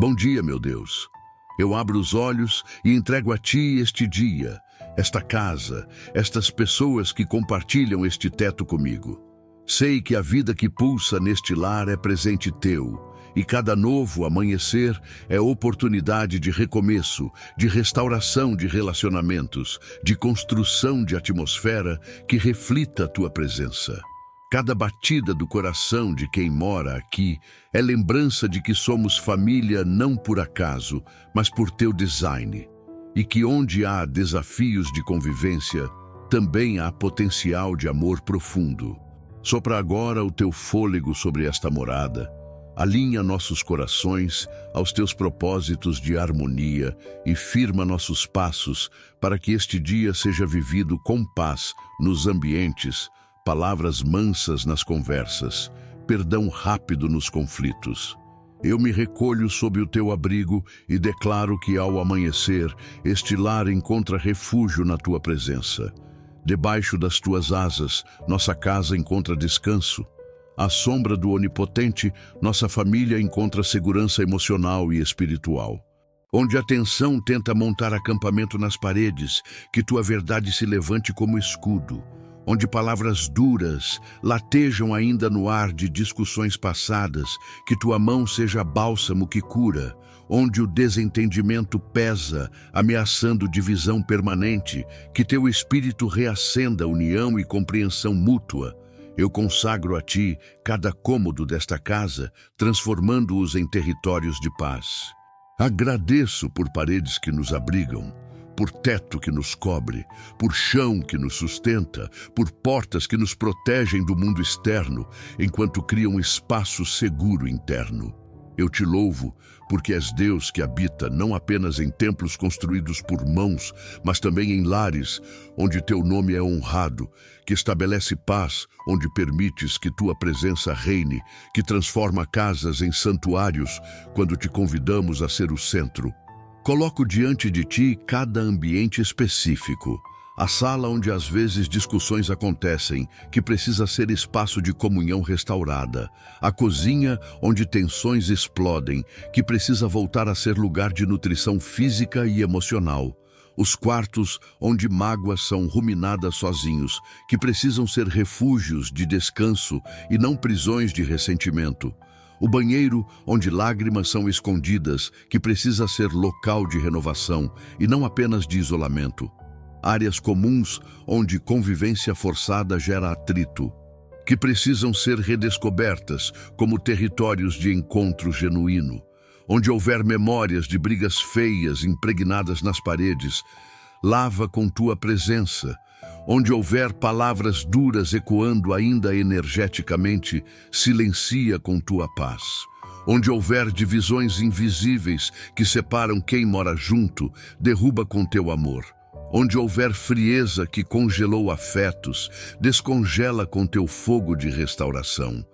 Bom dia, meu Deus. Eu abro os olhos e entrego a Ti este dia, esta casa, estas pessoas que compartilham este teto comigo. Sei que a vida que pulsa neste lar é presente Teu, e cada novo amanhecer é oportunidade de recomeço, de restauração de relacionamentos, de construção de atmosfera que reflita a Tua presença. Cada batida do coração de quem mora aqui é lembrança de que somos família não por acaso, mas por Teu design. E que onde há desafios de convivência, também há potencial de amor profundo. Sopra agora o Teu fôlego sobre esta morada. Alinha nossos corações aos Teus propósitos de harmonia e firma nossos passos para que este dia seja vivido com paz nos ambientes, palavras mansas nas conversas, perdão rápido nos conflitos. Eu me recolho sob o Teu abrigo e declaro que ao amanhecer, este lar encontra refúgio na Tua presença. Debaixo das Tuas asas, nossa casa encontra descanso. À sombra do Onipotente, nossa família encontra segurança emocional e espiritual. Onde a tensão tenta montar acampamento nas paredes, que Tua verdade se levante como escudo. Onde palavras duras latejam ainda no ar de discussões passadas, que Tua mão seja bálsamo que cura. Onde o desentendimento pesa, ameaçando divisão permanente, que Teu Espírito reacenda união e compreensão mútua. Eu consagro a Ti cada cômodo desta casa, transformando-os em territórios de paz. Agradeço por paredes que nos abrigam, por teto que nos cobre, por chão que nos sustenta, por portas que nos protegem do mundo externo, enquanto criam um espaço seguro interno. Eu Te louvo, porque és Deus que habita não apenas em templos construídos por mãos, mas também em lares, onde Teu nome é honrado, que estabelece paz, onde permites que Tua presença reine, que transforma casas em santuários, quando Te convidamos a ser o centro. Coloco diante de Ti cada ambiente específico. A sala onde às vezes discussões acontecem, que precisa ser espaço de comunhão restaurada. A cozinha onde tensões explodem, que precisa voltar a ser lugar de nutrição física e emocional. Os quartos onde mágoas são ruminadas sozinhos, que precisam ser refúgios de descanso e não prisões de ressentimento. O banheiro onde lágrimas são escondidas, que precisa ser local de renovação e não apenas de isolamento. Áreas comuns onde convivência forçada gera atrito, que precisam ser redescobertas como territórios de encontro genuíno. Onde houver memórias de brigas feias impregnadas nas paredes, lava com Tua presença. Onde houver palavras duras ecoando ainda energeticamente, silencia com Tua paz. Onde houver divisões invisíveis que separam quem mora junto, derruba com Teu amor. Onde houver frieza que congelou afetos, descongela com Teu fogo de restauração.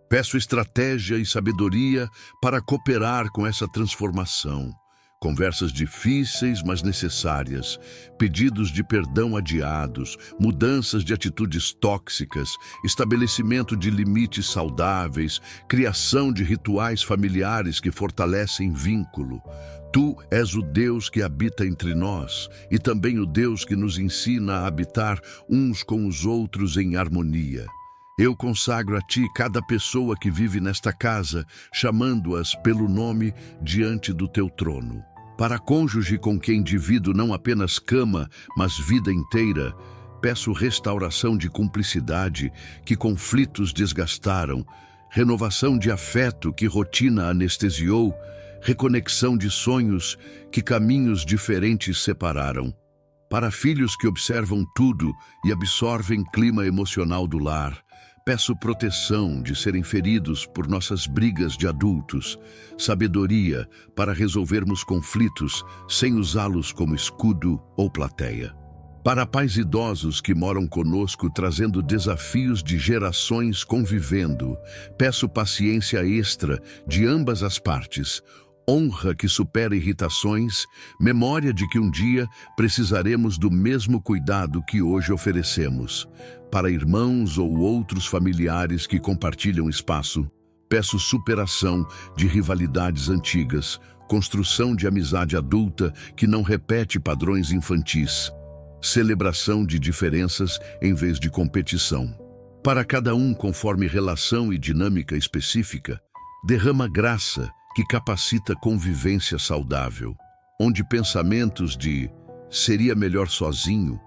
Peço estratégia e sabedoria para cooperar com essa transformação. Conversas difíceis, mas necessárias, pedidos de perdão adiados, mudanças de atitudes tóxicas, estabelecimento de limites saudáveis, criação de rituais familiares que fortalecem vínculo. Tu és o Deus que habita entre nós e também o Deus que nos ensina a habitar uns com os outros em harmonia. Eu consagro a Ti cada pessoa que vive nesta casa, chamando-as pelo nome diante do Teu trono. Para cônjuge com quem divido não apenas cama, mas vida inteira, peço restauração de cumplicidade que conflitos desgastaram, renovação de afeto que rotina anestesiou, reconexão de sonhos que caminhos diferentes separaram. Para filhos que observam tudo e absorvem clima emocional do lar, peço proteção de serem feridos por nossas brigas de adultos, sabedoria para resolvermos conflitos sem usá-los como escudo ou plateia. Para pais idosos que moram conosco trazendo desafios de gerações convivendo, peço paciência extra de ambas as partes, honra que supera irritações, memória de que um dia precisaremos do mesmo cuidado que hoje oferecemos. Para irmãos ou outros familiares que compartilham espaço, peço superação de rivalidades antigas, construção de amizade adulta que não repete padrões infantis, celebração de diferenças em vez de competição. Para cada um conforme relação e dinâmica específica, derrama graça que capacita convivência saudável, onde pensamentos de seria melhor sozinho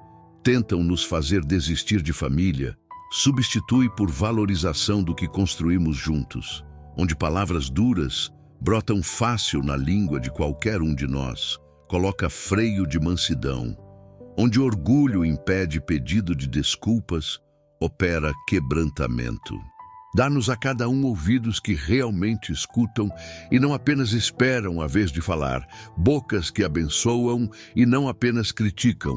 tentam nos fazer desistir de família, substitui por valorização do que construímos juntos, onde palavras duras brotam fácil na língua de qualquer um de nós, coloca freio de mansidão, onde orgulho impede pedido de desculpas, opera quebrantamento. Dá-nos a cada um ouvidos que realmente escutam e não apenas esperam a vez de falar, bocas que abençoam e não apenas criticam,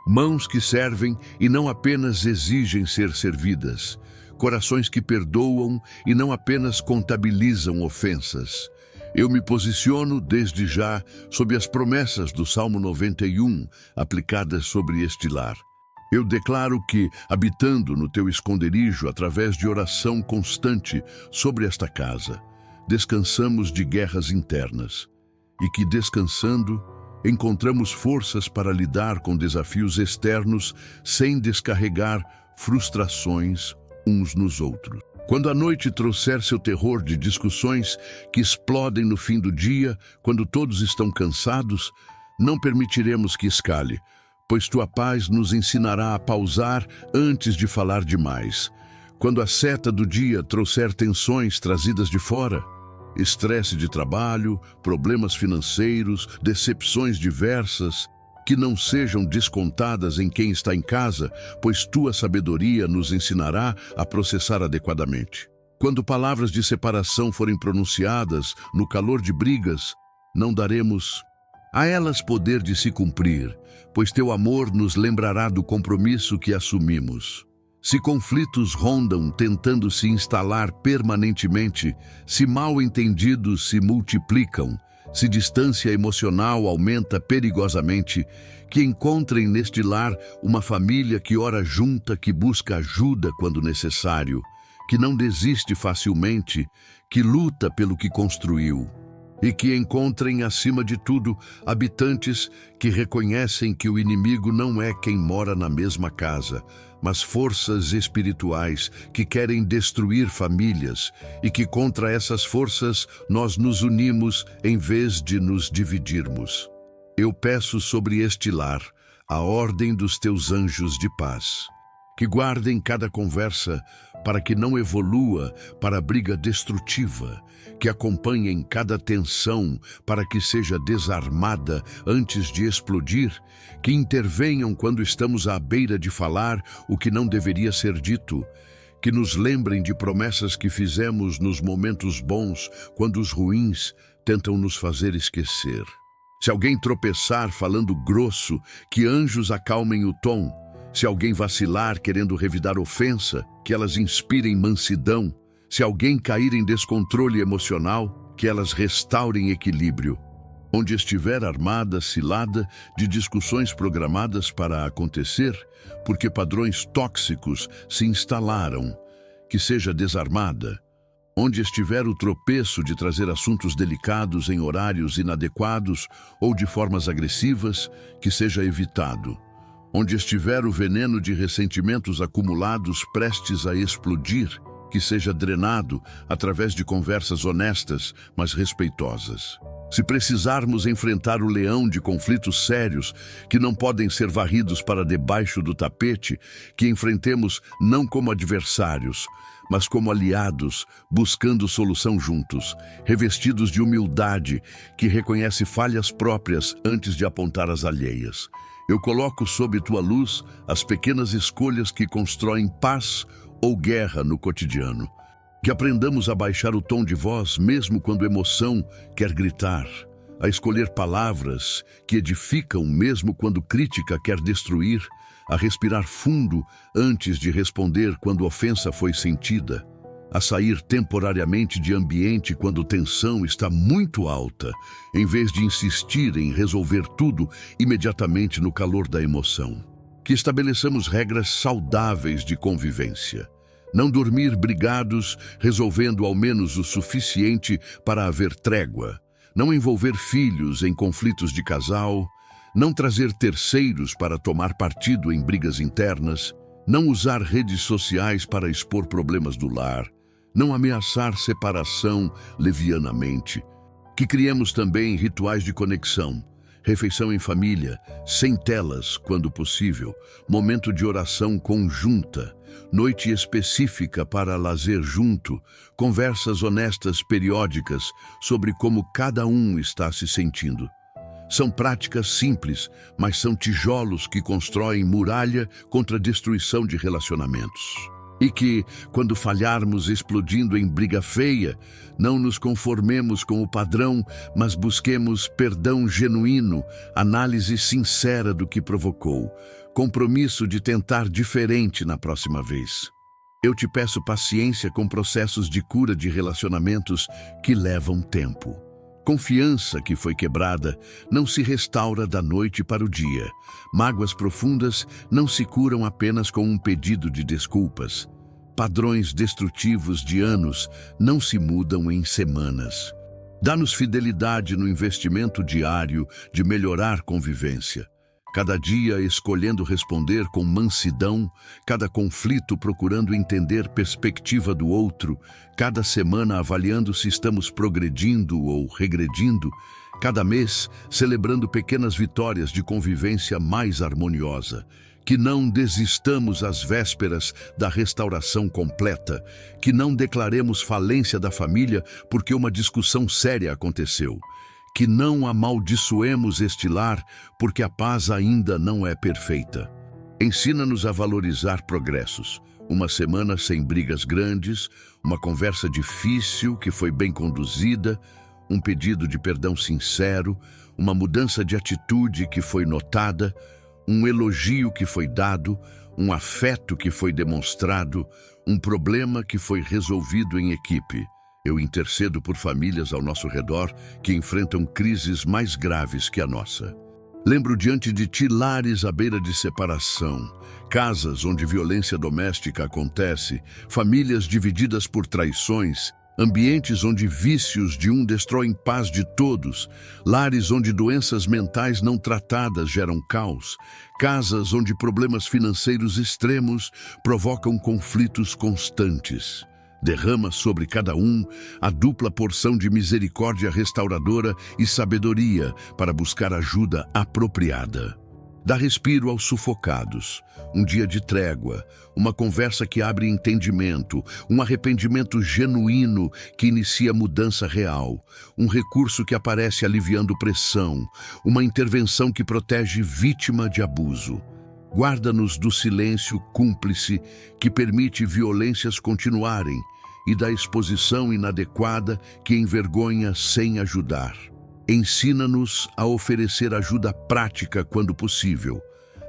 mãos que servem e não apenas exigem ser servidas, corações que perdoam e não apenas contabilizam ofensas. Eu me posiciono desde já sob as promessas do Salmo 91 aplicadas sobre este lar. Eu declaro que, habitando no teu esconderijo através de oração constante sobre esta casa, descansamos de guerras internas e que, descansando, encontramos forças para lidar com desafios externos sem descarregar frustrações uns nos outros. Quando a noite trouxer seu terror de discussões que explodem no fim do dia, quando todos estão cansados, não permitiremos que escale, pois tua paz nos ensinará a pausar antes de falar demais. Quando a seta do dia trouxer tensões trazidas de fora, estresse de trabalho, problemas financeiros, decepções diversas, que não sejam descontadas em quem está em casa, pois tua sabedoria nos ensinará a processar adequadamente. Quando palavras de separação forem pronunciadas no calor de brigas, não daremos a elas poder de se cumprir, pois teu amor nos lembrará do compromisso que assumimos. Se conflitos rondam tentando se instalar permanentemente, se mal-entendidos se multiplicam, se distância emocional aumenta perigosamente, que encontrem neste lar uma família que ora junta, que busca ajuda quando necessário, que não desiste facilmente, que luta pelo que construiu. E que encontrem, acima de tudo, habitantes que reconhecem que o inimigo não é quem mora na mesma casa, mas forças espirituais que querem destruir famílias e que contra essas forças nós nos unimos em vez de nos dividirmos. Eu peço sobre este lar a ordem dos teus anjos de paz, que guardem cada conversa para que não evolua para a briga destrutiva, que acompanhem cada tensão para que seja desarmada antes de explodir, que intervenham quando estamos à beira de falar o que não deveria ser dito, que nos lembrem de promessas que fizemos nos momentos bons, quando os ruins tentam nos fazer esquecer. Se alguém tropeçar falando grosso, que anjos acalmem o tom. Se alguém vacilar querendo revidar ofensa, que elas inspirem mansidão. Se alguém cair em descontrole emocional, que elas restaurem equilíbrio. Onde estiver armada cilada de discussões programadas para acontecer, porque padrões tóxicos se instalaram, que seja desarmada. Onde estiver o tropeço de trazer assuntos delicados em horários inadequados ou de formas agressivas, que seja evitado. Onde estiver o veneno de ressentimentos acumulados prestes a explodir, que seja drenado através de conversas honestas, mas respeitosas. Se precisarmos enfrentar o leão de conflitos sérios que não podem ser varridos para debaixo do tapete, que enfrentemos não como adversários, mas como aliados, buscando solução juntos, revestidos de humildade, que reconhece falhas próprias antes de apontar as alheias. Eu coloco sob tua luz as pequenas escolhas que constroem paz ou guerra no cotidiano. Que aprendamos a baixar o tom de voz mesmo quando a emoção quer gritar, a escolher palavras que edificam mesmo quando crítica quer destruir, a respirar fundo antes de responder quando ofensa foi sentida, a sair temporariamente de ambiente quando tensão está muito alta, em vez de insistir em resolver tudo imediatamente no calor da emoção. Que estabeleçamos regras saudáveis de convivência. Não dormir brigados, resolvendo ao menos o suficiente para haver trégua. não envolver filhos em conflitos de casal, não trazer terceiros para tomar partido em brigas internas, não usar redes sociais para expor problemas do lar, não ameaçar separação levianamente. Que criemos também rituais de conexão, refeição em família, sem telas quando possível, momento de oração conjunta, noite específica para lazer junto, conversas honestas periódicas sobre como cada um está se sentindo. São práticas simples, mas são tijolos que constroem muralha contra a destruição de relacionamentos. E que, quando falharmos explodindo em briga feia, não nos conformemos com o padrão, mas busquemos perdão genuíno, análise sincera do que provocou, compromisso de tentar diferente na próxima vez. Eu te peço paciência com processos de cura de relacionamentos que levam tempo. Confiança que foi quebrada não se restaura da noite para o dia. Mágoas profundas não se curam apenas com um pedido de desculpas. Padrões destrutivos de anos não se mudam em semanas. Dá-nos fidelidade no investimento diário de melhorar convivência. Cada dia escolhendo responder com mansidão, cada conflito procurando entender perspectiva do outro, cada semana avaliando se estamos progredindo ou regredindo, cada mês celebrando pequenas vitórias de convivência mais harmoniosa. Que não desistamos às vésperas da restauração completa, que não declaremos falência da família porque uma discussão séria aconteceu. Que não amaldiçoemos este lar, porque a paz ainda não é perfeita. Ensina-nos a valorizar progressos. Uma semana sem brigas grandes, uma conversa difícil que foi bem conduzida, um pedido de perdão sincero, uma mudança de atitude que foi notada, um elogio que foi dado, um afeto que foi demonstrado, um problema que foi resolvido em equipe. Eu intercedo por famílias ao nosso redor que enfrentam crises mais graves que a nossa. Lembro diante de ti lares à beira de separação, casas onde violência doméstica acontece, famílias divididas por traições, ambientes onde vícios de um destroem paz de todos, lares onde doenças mentais não tratadas geram caos, casas onde problemas financeiros extremos provocam conflitos constantes. Derrama sobre cada um a dupla porção de misericórdia restauradora e sabedoria para buscar ajuda apropriada. Dá respiro aos sufocados, um dia de trégua, uma conversa que abre entendimento, um arrependimento genuíno que inicia mudança real, um recurso que aparece aliviando pressão, uma intervenção que protege vítima de abuso. Guarda-nos do silêncio cúmplice que permite violências continuarem e da exposição inadequada que envergonha sem ajudar. Ensina-nos a oferecer ajuda prática quando possível,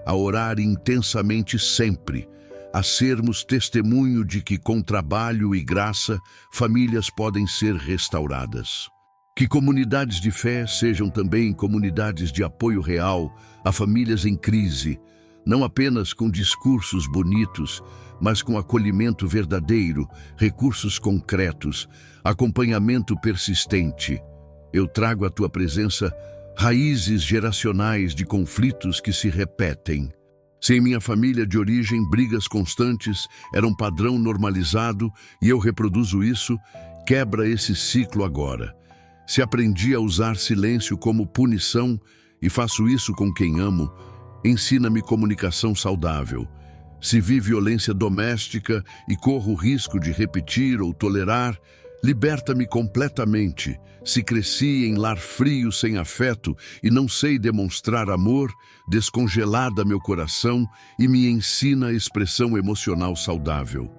a orar intensamente sempre, a sermos testemunho de que com trabalho e graça famílias podem ser restauradas. Que comunidades de fé sejam também comunidades de apoio real a famílias em crise, não apenas com discursos bonitos, mas com acolhimento verdadeiro, recursos concretos, acompanhamento persistente. Eu trago à tua presença raízes geracionais de conflitos que se repetem. Se em minha família de origem brigas constantes eram um padrão normalizado e eu reproduzo isso, quebra esse ciclo agora. Se aprendi a usar silêncio como punição e faço isso com quem amo, ensina-me comunicação saudável. Se vi violência doméstica e corro o risco de repetir ou tolerar, liberta-me completamente. Se cresci em lar frio sem afeto e não sei demonstrar amor, descongelada meu coração e me ensina a expressão emocional saudável.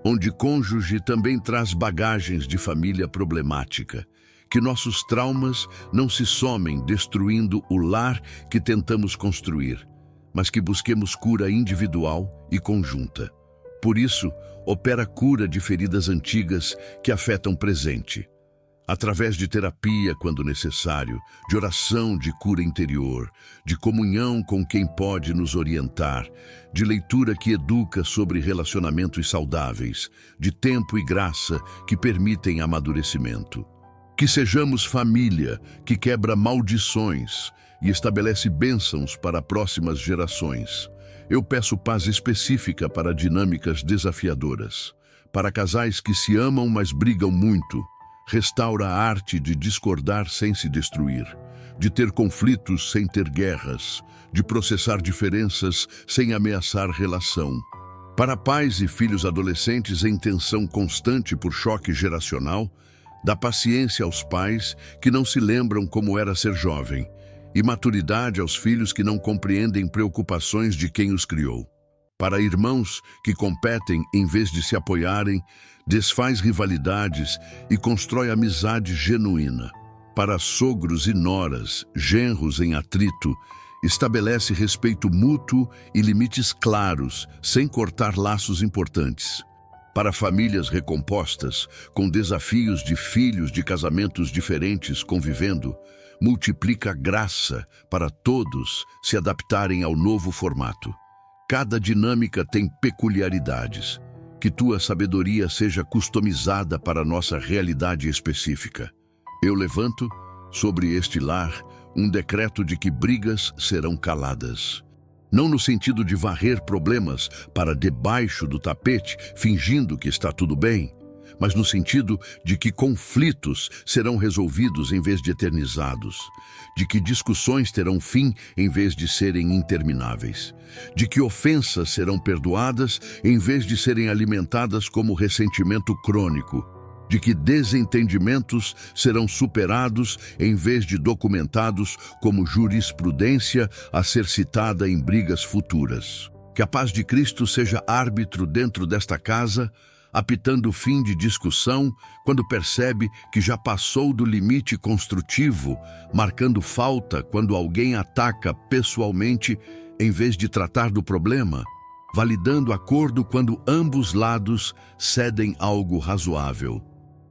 Onde cônjuge também traz bagagens de família problemática. Que nossos traumas não se somem destruindo o lar que tentamos construir, mas que busquemos cura individual e conjunta. Por isso, opera cura de feridas antigas que afetam o presente. Através de terapia, quando necessário, de oração de cura interior, de comunhão com quem pode nos orientar, de leitura que educa sobre relacionamentos saudáveis, de tempo e graça que permitem amadurecimento. Que sejamos família que quebra maldições e estabelece bênçãos para próximas gerações. Eu peço paz específica para dinâmicas desafiadoras, para casais que se amam, mas brigam muito. Restaura a arte de discordar sem se destruir, de ter conflitos sem ter guerras, de processar diferenças sem ameaçar relação. Para pais e filhos adolescentes em tensão constante por choque geracional, dá paciência aos pais que não se lembram como era ser jovem, e maturidade aos filhos que não compreendem preocupações de quem os criou. Para irmãos que competem em vez de se apoiarem, desfaz rivalidades e constrói amizade genuína. Para sogros e noras, genros em atrito, estabelece respeito mútuo e limites claros, sem cortar laços importantes. Para famílias recompostas, com desafios de filhos de casamentos diferentes convivendo, multiplica graça para todos se adaptarem ao novo formato. Cada dinâmica tem peculiaridades. Que tua sabedoria seja customizada para a nossa realidade específica. Eu levanto, sobre este lar, um decreto de que brigas serão caladas. Não no sentido de varrer problemas para debaixo do tapete, fingindo que está tudo bem, mas no sentido de que conflitos serão resolvidos em vez de eternizados, de que discussões terão fim em vez de serem intermináveis, de que ofensas serão perdoadas em vez de serem alimentadas como ressentimento crônico, de que desentendimentos serão superados em vez de documentados como jurisprudência a ser citada em brigas futuras. Que a paz de Cristo seja árbitro dentro desta casa, apitando o fim de discussão quando percebe que já passou do limite construtivo, marcando falta quando alguém ataca pessoalmente em vez de tratar do problema, validando acordo quando ambos lados cedem algo razoável.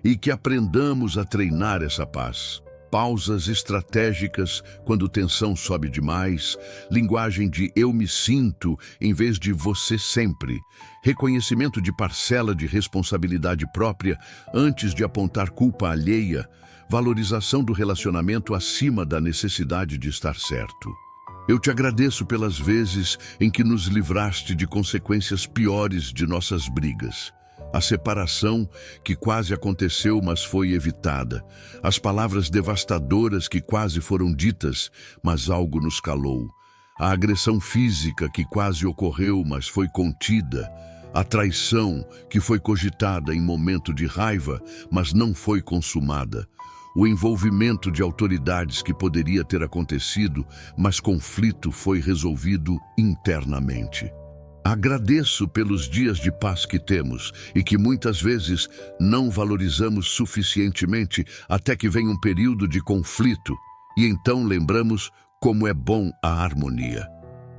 E que aprendamos a treinar essa paz. Pausas estratégicas quando tensão sobe demais, linguagem de eu me sinto em vez de você sempre, reconhecimento de parcela de responsabilidade própria antes de apontar culpa alheia, valorização do relacionamento acima da necessidade de estar certo. Eu te agradeço pelas vezes em que nos livraste de consequências piores de nossas brigas. A separação que quase aconteceu, mas foi evitada. As palavras devastadoras que quase foram ditas, mas algo nos calou. A agressão física que quase ocorreu, mas foi contida. A traição que foi cogitada em momento de raiva, mas não foi consumada. O envolvimento de autoridades que poderia ter acontecido, mas conflito foi resolvido internamente. Agradeço pelos dias de paz que temos e que muitas vezes não valorizamos suficientemente até que vem um período de conflito e então lembramos como é bom a harmonia.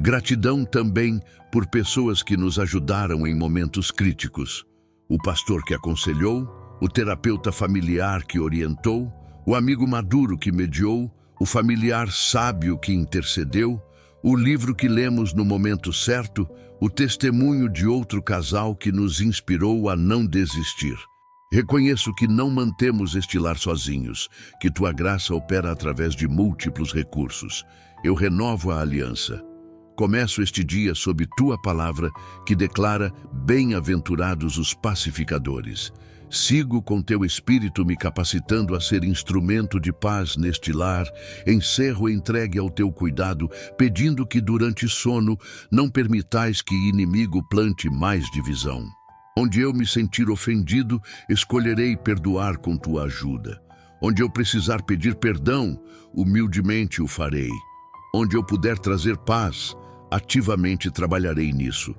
Gratidão também por pessoas que nos ajudaram em momentos críticos. O pastor que aconselhou, o terapeuta familiar que orientou, o amigo maduro que mediou, o familiar sábio que intercedeu, o livro que lemos no momento certo, o testemunho de outro casal que nos inspirou a não desistir. Reconheço que não mantemos este lar sozinhos, que tua graça opera através de múltiplos recursos. Eu renovo a aliança. Começo este dia sob tua palavra, que declara: bem-aventurados os pacificadores. Sigo com teu Espírito me capacitando a ser instrumento de paz neste lar, encerro entregue ao teu cuidado, pedindo que durante sono não permitais que inimigo plante mais divisão. Onde eu me sentir ofendido, escolherei perdoar com tua ajuda. Onde eu precisar pedir perdão, humildemente o farei. Onde eu puder trazer paz, ativamente trabalharei nisso.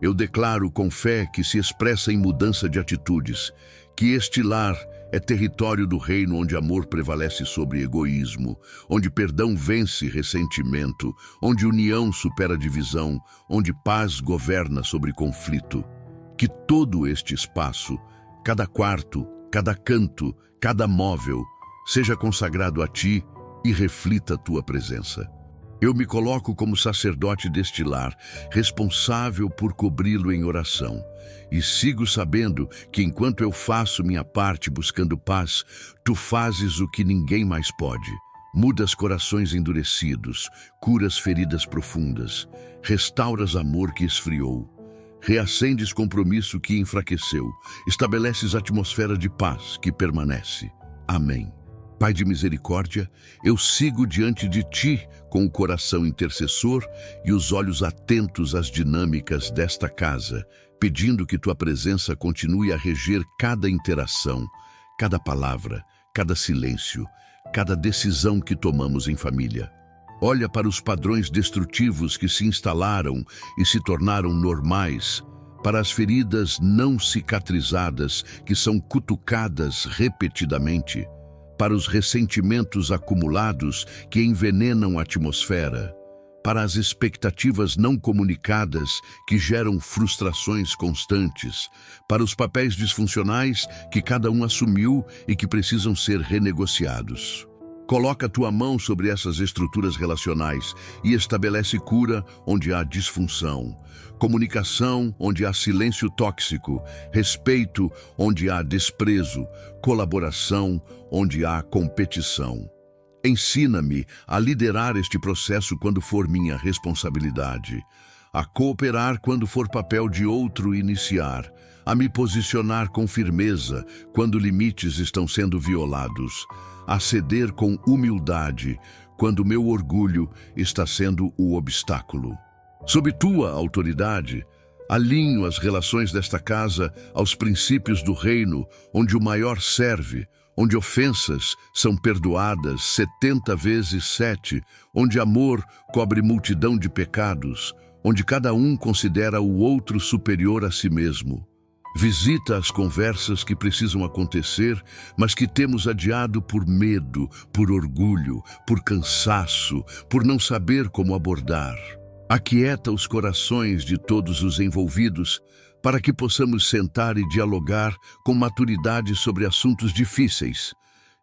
Eu declaro com fé que se expressa em mudança de atitudes, que este lar é território do reino onde amor prevalece sobre egoísmo, onde perdão vence ressentimento, onde união supera divisão, onde paz governa sobre conflito. Que todo este espaço, cada quarto, cada canto, cada móvel, seja consagrado a ti e reflita a tua presença. Eu me coloco como sacerdote deste lar, responsável por cobri-lo em oração. E sigo sabendo que enquanto eu faço minha parte buscando paz, tu fazes o que ninguém mais pode. Mudas corações endurecidos, curas feridas profundas, restauras amor que esfriou, reacendes compromisso que enfraqueceu, estabeleces atmosfera de paz que permanece. Amém. Pai de misericórdia, eu sigo diante de Ti com o coração intercessor e os olhos atentos às dinâmicas desta casa, pedindo que Tua presença continue a reger cada interação, cada palavra, cada silêncio, cada decisão que tomamos em família. Olha para os padrões destrutivos que se instalaram e se tornaram normais, para as feridas não cicatrizadas que são cutucadas repetidamente, para os ressentimentos acumulados que envenenam a atmosfera, para as expectativas não comunicadas que geram frustrações constantes, para os papéis disfuncionais que cada um assumiu e que precisam ser renegociados. Coloca a tua mão sobre essas estruturas relacionais e estabelece cura onde há disfunção, comunicação onde há silêncio tóxico, respeito onde há desprezo, colaboração onde há competição. Ensina-me a liderar este processo quando for minha responsabilidade, a cooperar quando for papel de outro iniciar, a me posicionar com firmeza quando limites estão sendo violados, a ceder com humildade quando meu orgulho está sendo o obstáculo. Sob tua autoridade, alinho as relações desta casa aos princípios do reino, onde o maior serve, onde ofensas são perdoadas 70 vezes 7, onde amor cobre multidão de pecados, onde cada um considera o outro superior a si mesmo. Visita as conversas que precisam acontecer, mas que temos adiado por medo, por orgulho, por cansaço, por não saber como abordar. Aquieta os corações de todos os envolvidos, para que possamos sentar e dialogar com maturidade sobre assuntos difíceis.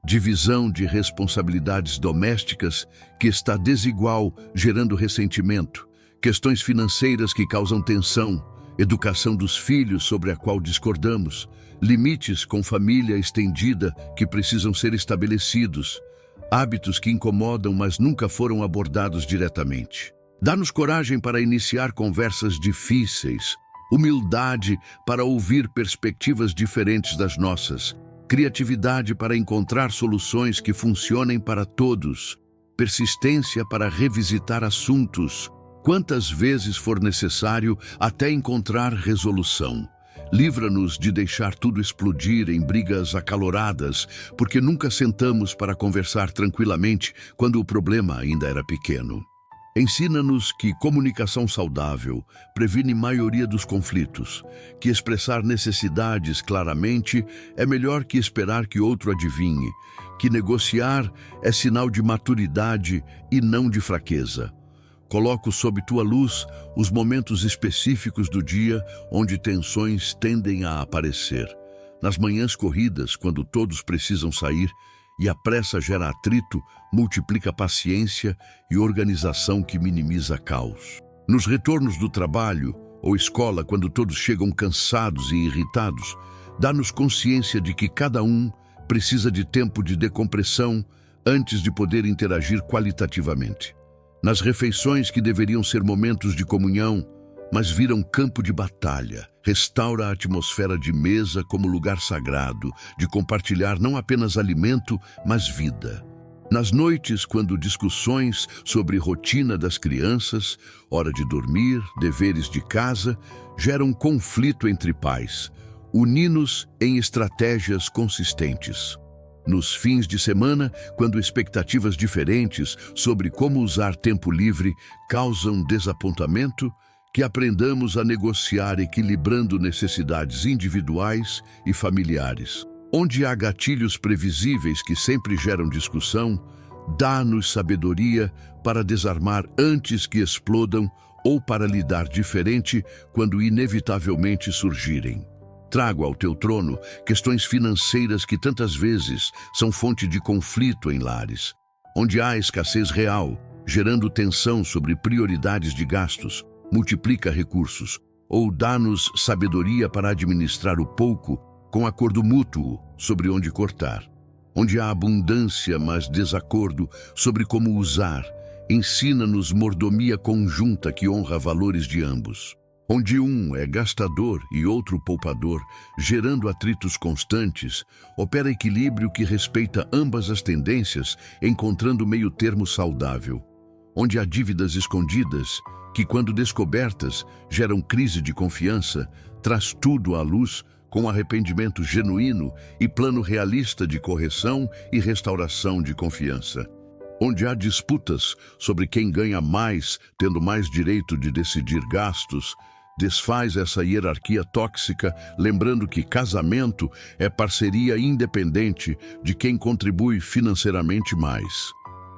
Divisão de responsabilidades domésticas que está desigual, gerando ressentimento. Questões financeiras que causam tensão. Educação dos filhos sobre a qual discordamos. Limites com família estendida que precisam ser estabelecidos. Hábitos que incomodam, mas nunca foram abordados diretamente. Dá-nos coragem para iniciar conversas difíceis. Humildade para ouvir perspectivas diferentes das nossas, criatividade para encontrar soluções que funcionem para todos, persistência para revisitar assuntos, quantas vezes for necessário até encontrar resolução. Livra-nos de deixar tudo explodir em brigas acaloradas, porque nunca sentamos para conversar tranquilamente quando o problema ainda era pequeno. Ensina-nos que comunicação saudável previne maioria dos conflitos, que expressar necessidades claramente é melhor que esperar que outro adivinhe, que negociar é sinal de maturidade e não de fraqueza. Coloco sob tua luz os momentos específicos do dia onde tensões tendem a aparecer. Nas manhãs corridas, quando todos precisam sair, e a pressa gera atrito, multiplica paciência e organização que minimiza caos. Nos retornos do trabalho ou escola, quando todos chegam cansados e irritados, dá-nos consciência de que cada um precisa de tempo de decompressão antes de poder interagir qualitativamente. Nas refeições que deveriam ser momentos de comunhão, mas viram campo de batalha, restaura a atmosfera de mesa como lugar sagrado, de compartilhar não apenas alimento, mas vida. Nas noites, quando discussões sobre rotina das crianças, hora de dormir, deveres de casa, geram conflito entre pais, uni-nos em estratégias consistentes. Nos fins de semana, quando expectativas diferentes sobre como usar tempo livre causam desapontamento, que aprendamos a negociar equilibrando necessidades individuais e familiares. Onde há gatilhos previsíveis que sempre geram discussão, dá-nos sabedoria para desarmar antes que explodam ou para lidar diferente quando inevitavelmente surgirem. Trago ao teu trono questões financeiras que tantas vezes são fonte de conflito em lares. Onde há escassez real, gerando tensão sobre prioridades de gastos, multiplica recursos, ou dá-nos sabedoria para administrar o pouco com acordo mútuo sobre onde cortar. Onde há abundância, mas desacordo sobre como usar, ensina-nos mordomia conjunta que honra valores de ambos. Onde um é gastador e outro poupador, gerando atritos constantes, opera equilíbrio que respeita ambas as tendências, encontrando meio termo saudável. Onde há dívidas escondidas, que quando descobertas geram crise de confiança, traz tudo à luz com arrependimento genuíno e plano realista de correção e restauração de confiança. Onde há disputas sobre quem ganha mais, tendo mais direito de decidir gastos, desfaz essa hierarquia tóxica, lembrando que casamento é parceria independente de quem contribui financeiramente mais.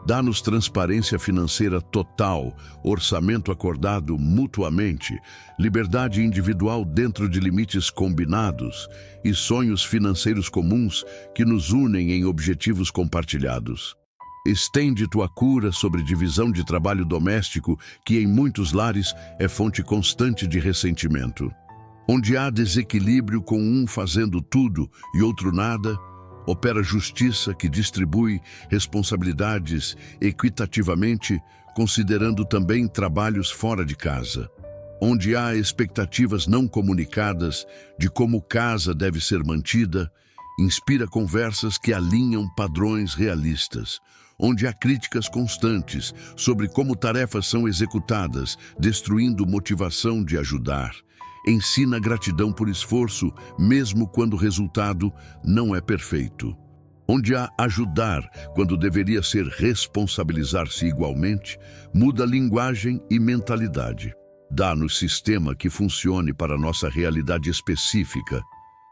Dá-nos transparência financeira total, orçamento acordado mutuamente, liberdade individual dentro de limites combinados e sonhos financeiros comuns que nos unem em objetivos compartilhados. Estende tua cura sobre divisão de trabalho doméstico, que em muitos lares é fonte constante de ressentimento. Onde há desequilíbrio com um fazendo tudo e outro nada, opera justiça que distribui responsabilidades equitativamente, considerando também trabalhos fora de casa. Onde há expectativas não comunicadas de como casa deve ser mantida, inspira conversas que alinham padrões realistas. Onde há críticas constantes sobre como tarefas são executadas, destruindo motivação de ajudar. Ensina gratidão por esforço, mesmo quando o resultado não é perfeito. Onde há ajudar, quando deveria ser responsabilizar-se igualmente, muda linguagem e mentalidade. Dá-nos sistema que funcione para nossa realidade específica,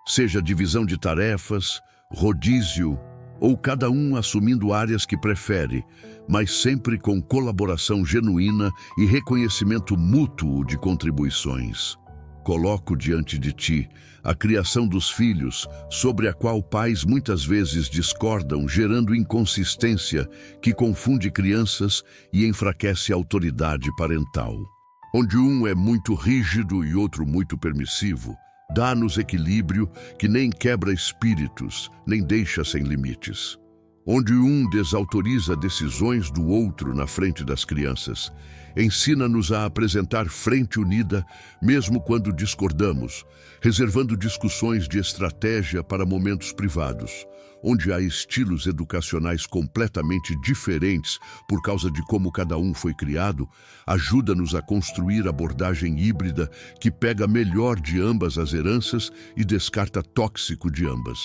seja divisão de tarefas, rodízio, ou cada um assumindo áreas que prefere, mas sempre com colaboração genuína e reconhecimento mútuo de contribuições. Coloco diante de ti a criação dos filhos, sobre a qual pais muitas vezes discordam, gerando inconsistência que confunde crianças e enfraquece a autoridade parental. Onde um é muito rígido e outro muito permissivo, dá-nos equilíbrio que nem quebra espíritos, nem deixa sem limites. Onde um desautoriza decisões do outro na frente das crianças, ensina-nos a apresentar frente unida, mesmo quando discordamos, reservando discussões de estratégia para momentos privados. Onde há estilos educacionais completamente diferentes por causa de como cada um foi criado, ajuda-nos a construir abordagem híbrida que pega melhor de ambas as heranças e descarta tóxico de ambas.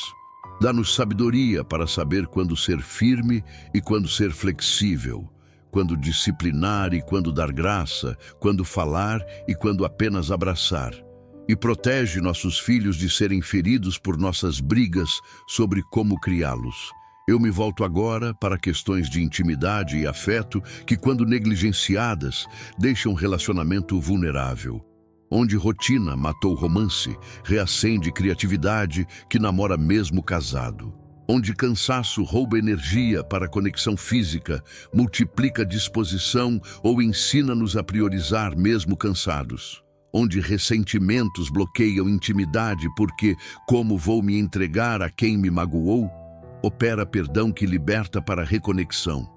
Dá-nos sabedoria para saber quando ser firme e quando ser flexível, quando disciplinar e quando dar graça, quando falar e quando apenas abraçar. E protege nossos filhos de serem feridos por nossas brigas sobre como criá-los. Eu me volto agora para questões de intimidade e afeto que, quando negligenciadas, deixam o relacionamento vulnerável. Onde rotina matou romance, reacende criatividade que namora mesmo casado. Onde cansaço rouba energia para a conexão física, multiplica disposição ou ensina-nos a priorizar mesmo cansados. Onde ressentimentos bloqueiam intimidade porque, como vou me entregar a quem me magoou, opera perdão que liberta para a reconexão.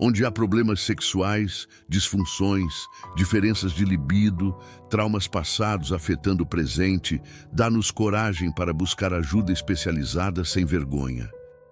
Onde há problemas sexuais, disfunções, diferenças de libido, traumas passados afetando o presente, dá-nos coragem para buscar ajuda especializada sem vergonha.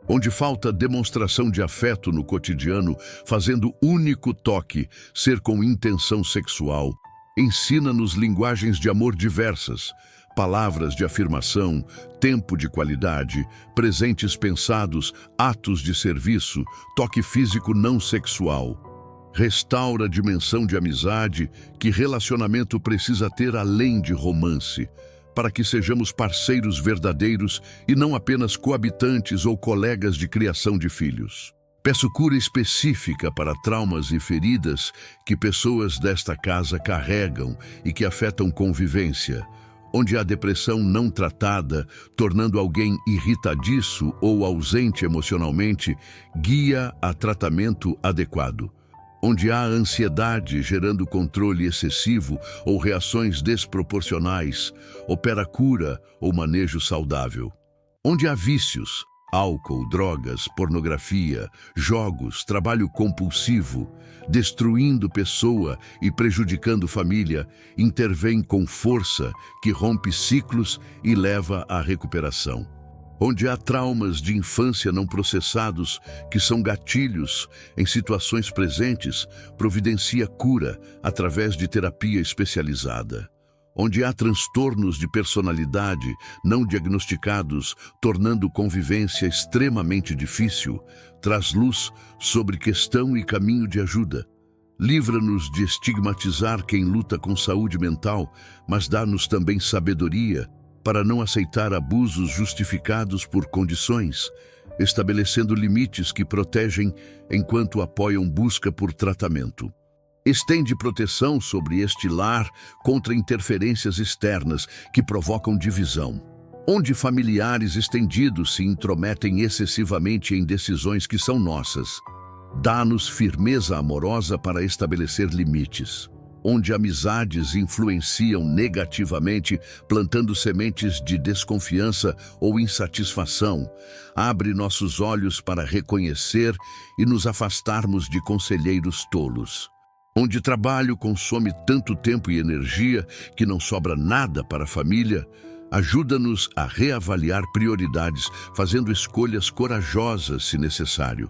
Onde falta demonstração de afeto no cotidiano, fazendo único toque ser com intenção sexual, ensina-nos linguagens de amor diversas, palavras de afirmação, tempo de qualidade, presentes pensados, atos de serviço, toque físico não sexual. Restaura a dimensão de amizade que relacionamento precisa ter além de romance, para que sejamos parceiros verdadeiros e não apenas coabitantes ou colegas de criação de filhos. Peço cura específica para traumas e feridas que pessoas desta casa carregam e que afetam convivência, onde há depressão não tratada, tornando alguém irritadiço ou ausente emocionalmente, guia a tratamento adequado. Onde há ansiedade gerando controle excessivo ou reações desproporcionais, opera cura ou manejo saudável. Onde há vícios, álcool, drogas, pornografia, jogos, trabalho compulsivo, destruindo pessoa e prejudicando família, intervém com força que rompe ciclos e leva à recuperação. Onde há traumas de infância não processados, que são gatilhos em situações presentes, providencia cura através de terapia especializada. Onde há transtornos de personalidade não diagnosticados, tornando convivência extremamente difícil, traz luz sobre questão e caminho de ajuda. Livra-nos de estigmatizar quem luta com saúde mental, mas dá-nos também sabedoria para não aceitar abusos justificados por condições, estabelecendo limites que protegem enquanto apoiam busca por tratamento. Estende proteção sobre este lar contra interferências externas que provocam divisão. Onde familiares estendidos se intrometem excessivamente em decisões que são nossas. Dá-nos firmeza amorosa para estabelecer limites. Onde amizades influenciam negativamente, plantando sementes de desconfiança ou insatisfação, abre nossos olhos para reconhecer e nos afastarmos de conselheiros tolos. Onde trabalho consome tanto tempo e energia que não sobra nada para a família, ajuda-nos a reavaliar prioridades, fazendo escolhas corajosas se necessário.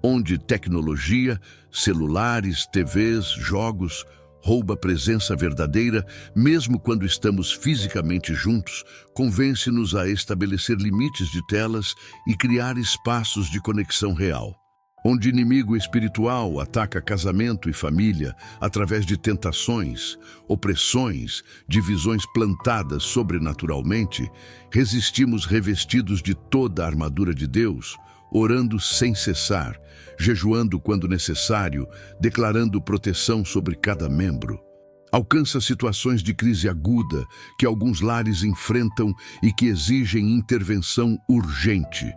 Onde tecnologia, celulares, TVs, jogos, rouba a presença verdadeira, mesmo quando estamos fisicamente juntos, convence-nos a estabelecer limites de telas e criar espaços de conexão real. Onde inimigo espiritual ataca casamento e família através de tentações, opressões, divisões plantadas sobrenaturalmente, resistimos revestidos de toda a armadura de Deus, orando sem cessar, jejuando quando necessário, declarando proteção sobre cada membro. Alcança situações de crise aguda que alguns lares enfrentam e que exigem intervenção urgente.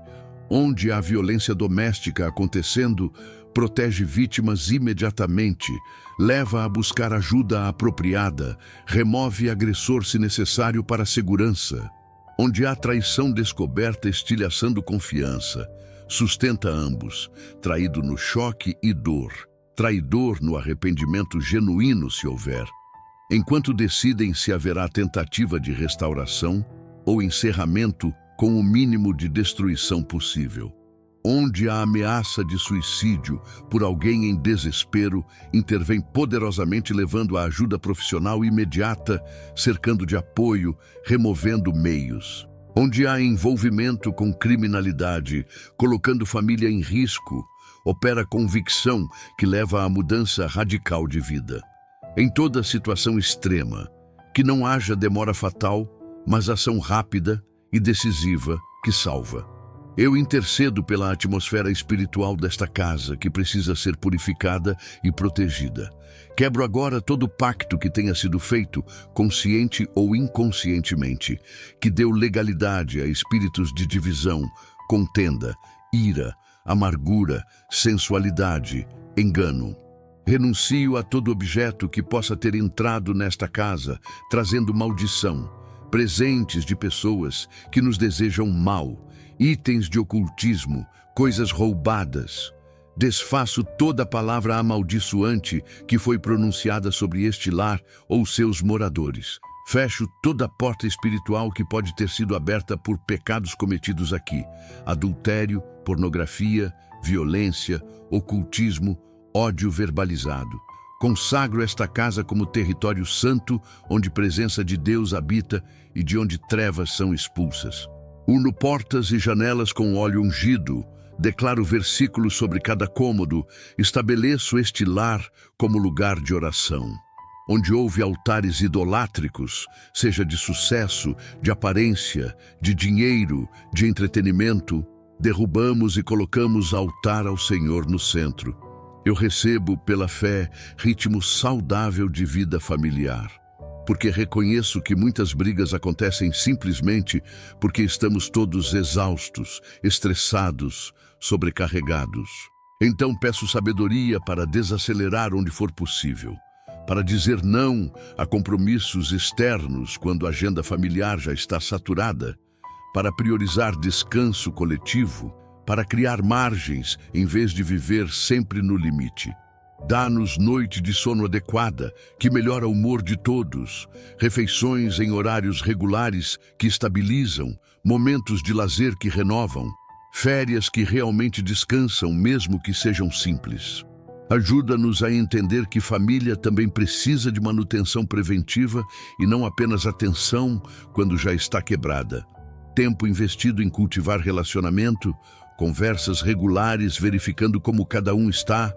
Onde há violência doméstica acontecendo, protege vítimas imediatamente, leva a buscar ajuda apropriada, remove agressor se necessário para a segurança. Onde há traição descoberta estilhaçando confiança, sustenta ambos, traído no choque e dor, traidor no arrependimento genuíno se houver. Enquanto decidem se haverá tentativa de restauração ou encerramento com o mínimo de destruição possível. Onde há ameaça de suicídio por alguém em desespero, intervém poderosamente levando a ajuda profissional imediata, cercando de apoio, removendo meios. Onde há envolvimento com criminalidade, colocando família em risco, opera convicção que leva à mudança radical de vida. Em toda situação extrema, que não haja demora fatal, mas ação rápida e decisiva que salva. Eu intercedo pela atmosfera espiritual desta casa que precisa ser purificada e protegida. Quebro agora todo pacto que tenha sido feito, consciente ou inconscientemente, que deu legalidade a espíritos de divisão, contenda, ira, amargura, sensualidade, engano. Renuncio a todo objeto que possa ter entrado nesta casa, trazendo maldição, presentes de pessoas que nos desejam mal, itens de ocultismo, coisas roubadas. Desfaço toda palavra amaldiçoante que foi pronunciada sobre este lar ou seus moradores. Fecho toda porta espiritual que pode ter sido aberta por pecados cometidos aqui: adultério, pornografia, violência, ocultismo, ódio verbalizado. Consagro esta casa como território santo, onde presença de Deus habita e de onde trevas são expulsas. Uno portas e janelas com óleo ungido, declaro versículos sobre cada cômodo, estabeleço este lar como lugar de oração. Onde houve altares idolátricos, seja de sucesso, de aparência, de dinheiro, de entretenimento, derrubamos e colocamos altar ao Senhor no centro. Eu recebo, pela fé, ritmo saudável de vida familiar, porque reconheço que muitas brigas acontecem simplesmente porque estamos todos exaustos, estressados, sobrecarregados. Então peço sabedoria para desacelerar onde for possível, para dizer não a compromissos externos quando a agenda familiar já está saturada, para priorizar descanso coletivo, para criar margens em vez de viver sempre no limite. Dá-nos noite de sono adequada, que melhora o humor de todos, refeições em horários regulares que estabilizam, momentos de lazer que renovam, férias que realmente descansam, mesmo que sejam simples. Ajuda-nos a entender que família também precisa de manutenção preventiva e não apenas atenção quando já está quebrada. Tempo investido em cultivar relacionamento, conversas regulares verificando como cada um está,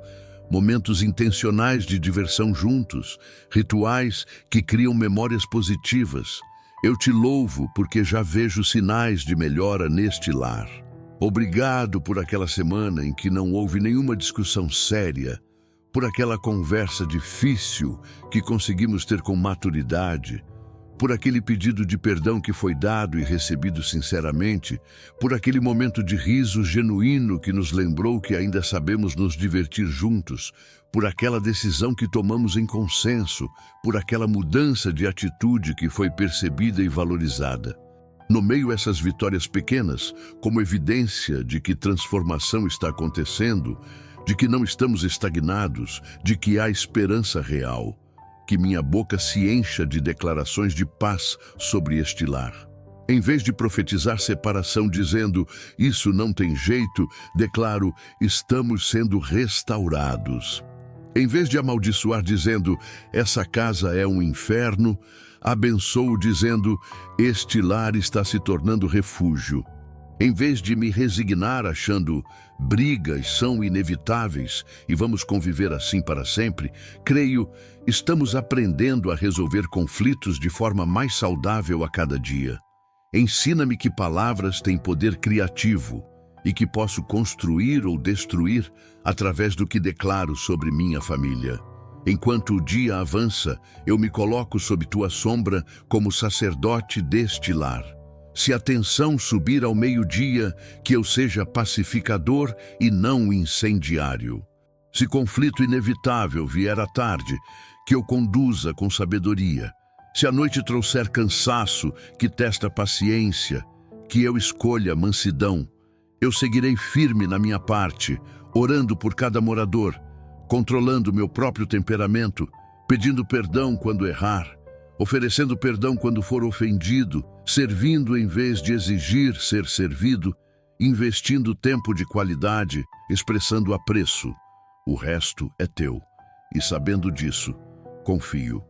momentos intencionais de diversão juntos, rituais que criam memórias positivas. Eu te louvo porque já vejo sinais de melhora neste lar. Obrigado por aquela semana em que não houve nenhuma discussão séria, por aquela conversa difícil que conseguimos ter com maturidade, por aquele pedido de perdão que foi dado e recebido sinceramente, por aquele momento de riso genuíno que nos lembrou que ainda sabemos nos divertir juntos, por aquela decisão que tomamos em consenso, por aquela mudança de atitude que foi percebida e valorizada. Nomeio essas vitórias pequenas como evidência de que transformação está acontecendo, de que não estamos estagnados, de que há esperança real. Que minha boca se encha de declarações de paz sobre este lar. Em vez de profetizar separação dizendo, isso não tem jeito, declaro, estamos sendo restaurados. Em vez de amaldiçoar dizendo, essa casa é um inferno, abençoo dizendo, este lar está se tornando refúgio. Em vez de me resignar achando brigas são inevitáveis e vamos conviver assim para sempre, creio, estamos aprendendo a resolver conflitos de forma mais saudável a cada dia. Ensina-me que palavras têm poder criativo e que posso construir ou destruir através do que declaro sobre minha família. Enquanto o dia avança, eu me coloco sob tua sombra como sacerdote deste lar. Se a tensão subir ao meio-dia, que eu seja pacificador e não incendiário. Se conflito inevitável vier à tarde, que eu conduza com sabedoria. Se a noite trouxer cansaço, que testa paciência, que eu escolha mansidão. Eu seguirei firme na minha parte, orando por cada morador, controlando meu próprio temperamento, pedindo perdão quando errar, oferecendo perdão quando for ofendido, servindo em vez de exigir ser servido, investindo tempo de qualidade, expressando apreço. O resto é teu, e sabendo disso, confio.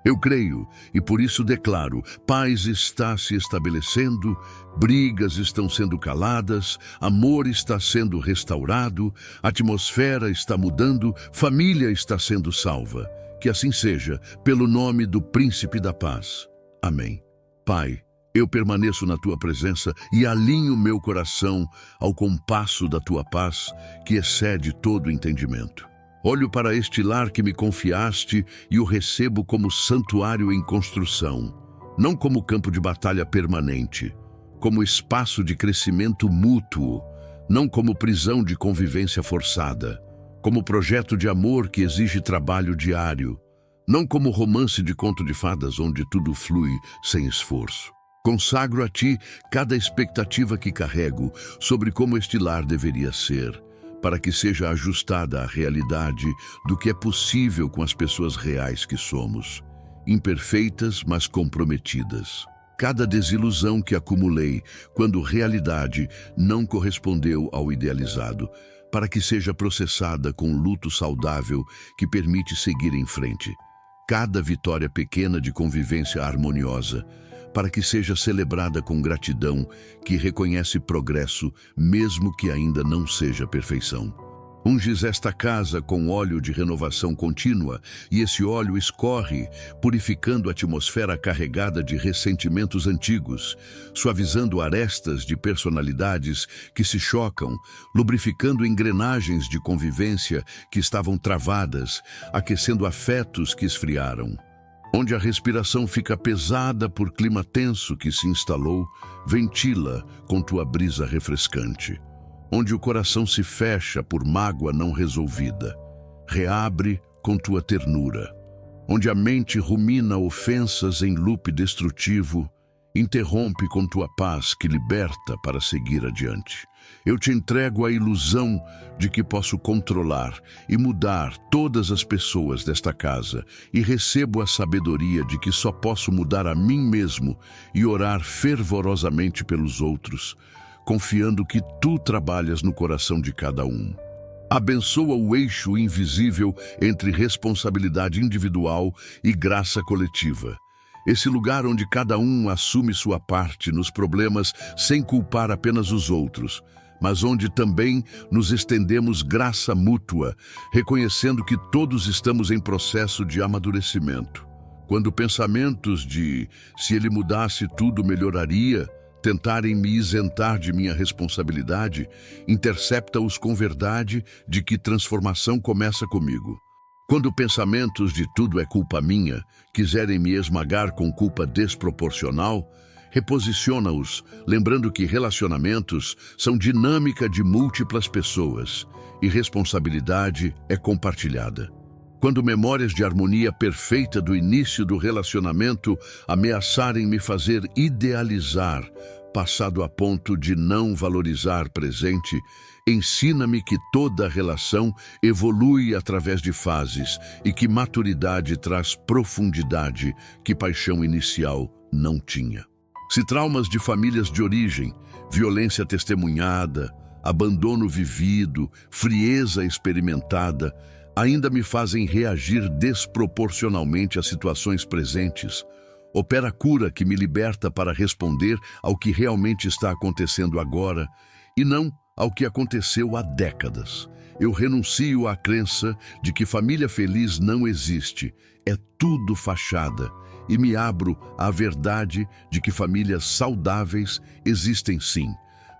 Eu creio, e por isso declaro, paz está se estabelecendo, brigas estão sendo caladas, amor está sendo restaurado, atmosfera está mudando, família está sendo salva. Que assim seja, pelo nome do Príncipe da Paz. Amém. Pai, eu permaneço na Tua presença e alinho meu coração ao compasso da Tua paz, que excede todo entendimento. Olho para este lar que me confiaste e o recebo como santuário em construção, não como campo de batalha permanente, como espaço de crescimento mútuo, não como prisão de convivência forçada, como projeto de amor que exige trabalho diário, não como romance de conto de fadas onde tudo flui sem esforço. Consagro a Ti cada expectativa que carrego sobre como este lar deveria ser, para que seja ajustada à realidade do que é possível com as pessoas reais que somos, imperfeitas, mas comprometidas. Cada desilusão que acumulei quando realidade não correspondeu ao idealizado, para que seja processada com luto saudável que permite seguir em frente. Cada vitória pequena de convivência harmoniosa, para que seja celebrada com gratidão que reconhece progresso, mesmo que ainda não seja perfeição. Unges esta casa com óleo de renovação contínua, e esse óleo escorre, purificando a atmosfera carregada de ressentimentos antigos, suavizando arestas de personalidades que se chocam, lubrificando engrenagens de convivência que estavam travadas, aquecendo afetos que esfriaram. Onde a respiração fica pesada por clima tenso que se instalou, ventila com tua brisa refrescante. onde o coração se fecha por mágoa não resolvida. Reabre com tua ternura. Onde a mente rumina ofensas em loop destrutivo, interrompe com tua paz que liberta para seguir adiante. Eu te entrego a ilusão de que posso controlar e mudar todas as pessoas desta casa e recebo a sabedoria de que só posso mudar a mim mesmo e orar fervorosamente pelos outros, confiando que tu trabalhas no coração de cada um. Abençoa o eixo invisível entre responsabilidade individual e graça coletiva. Esse lugar onde cada um assume sua parte nos problemas sem culpar apenas os outros, mas onde também nos estendemos graça mútua, reconhecendo que todos estamos em processo de amadurecimento. Quando pensamentos de se ele mudasse tudo melhoraria tentarem me isentar de minha responsabilidade, intercepta-os com verdade de que transformação começa comigo. Quando pensamentos de tudo é culpa minha quiserem me esmagar com culpa desproporcional, reposiciona-os, lembrando que relacionamentos são dinâmica de múltiplas pessoas e responsabilidade é compartilhada. Quando memórias de harmonia perfeita do início do relacionamento ameaçarem me fazer idealizar passado a ponto de não valorizar presente, ensina-me que toda relação evolui através de fases e que maturidade traz profundidade que paixão inicial não tinha. Se traumas de famílias de origem, violência testemunhada, abandono vivido, frieza experimentada, ainda me fazem reagir desproporcionalmente às situações presentes, opera a cura que me liberta para responder ao que realmente está acontecendo agora e não ao que aconteceu há décadas. Eu renuncio à crença de que família feliz não existe, é tudo fachada, e me abro à verdade de que famílias saudáveis existem sim.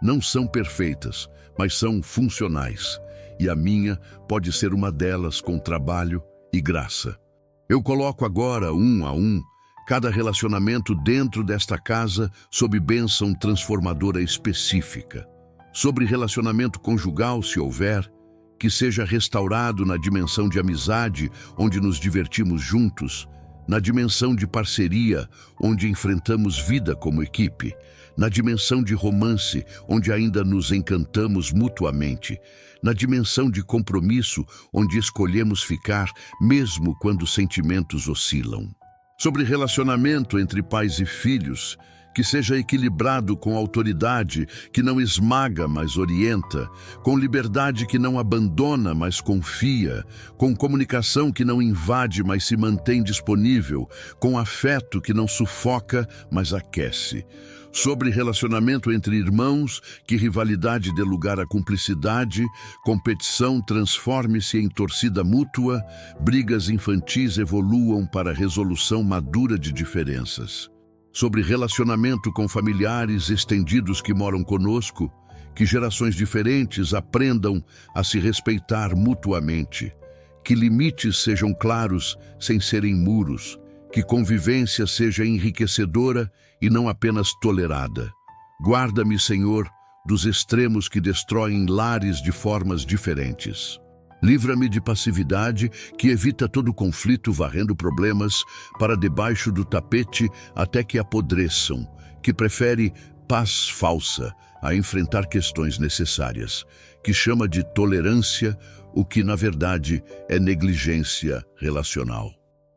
Não são perfeitas, mas são funcionais. E a minha pode ser uma delas com trabalho e graça. Eu coloco agora, um a um, cada relacionamento dentro desta casa sob bênção transformadora específica. Sobre relacionamento conjugal, se houver, que seja restaurado na dimensão de amizade, onde nos divertimos juntos, na dimensão de parceria, onde enfrentamos vida como equipe, na dimensão de romance, onde ainda nos encantamos mutuamente, na dimensão de compromisso, onde escolhemos ficar mesmo quando sentimentos oscilam. Sobre relacionamento entre pais e filhos, que seja equilibrado com autoridade que não esmaga, mas orienta, com liberdade que não abandona, mas confia, com comunicação que não invade, mas se mantém disponível, com afeto que não sufoca, mas aquece. Sobre relacionamento entre irmãos, que rivalidade dê lugar à cumplicidade, competição transforme-se em torcida mútua, brigas infantis evoluam para resolução madura de diferenças. Sobre relacionamento com familiares estendidos que moram conosco, que gerações diferentes aprendam a se respeitar mutuamente, que limites sejam claros sem serem muros, que convivência seja enriquecedora e não apenas tolerada. Guarda-me, Senhor, dos extremos que destroem lares de formas diferentes. Livra-me de passividade que evita todo conflito varrendo problemas para debaixo do tapete até que apodreçam, que prefere paz falsa a enfrentar questões necessárias, que chama de tolerância o que na verdade é negligência relacional.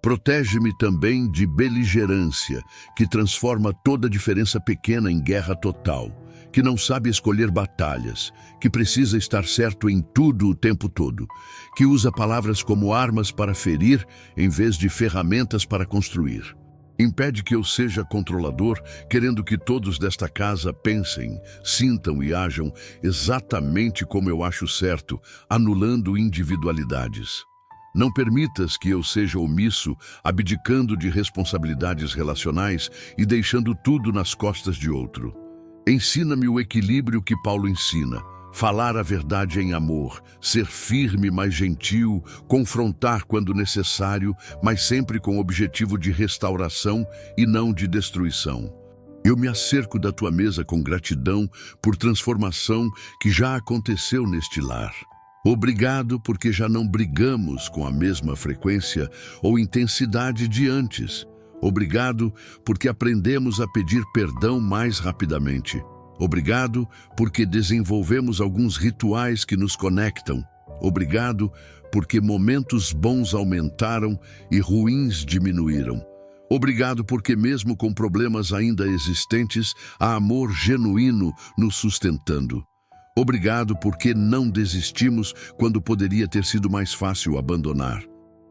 Protege-me também de beligerância, que transforma toda diferença pequena em guerra total, que não sabe escolher batalhas, que precisa estar certo em tudo o tempo todo, que usa palavras como armas para ferir em vez de ferramentas para construir. Impede que eu seja controlador, querendo que todos desta casa pensem, sintam e ajam exatamente como eu acho certo, anulando individualidades. Não permitas que eu seja omisso, abdicando de responsabilidades relacionais e deixando tudo nas costas de outro. Ensina-me o equilíbrio que Paulo ensina, falar a verdade em amor, ser firme, mas gentil, confrontar quando necessário, mas sempre com o objetivo de restauração e não de destruição. Eu me acerco da tua mesa com gratidão por transformação que já aconteceu neste lar. Obrigado porque já não brigamos com a mesma frequência ou intensidade de antes. Obrigado porque aprendemos a pedir perdão mais rapidamente. Obrigado porque desenvolvemos alguns rituais que nos conectam. Obrigado porque momentos bons aumentaram e ruins diminuíram. Obrigado porque mesmo com problemas ainda existentes, há amor genuíno nos sustentando. Obrigado porque não desistimos quando poderia ter sido mais fácil abandonar.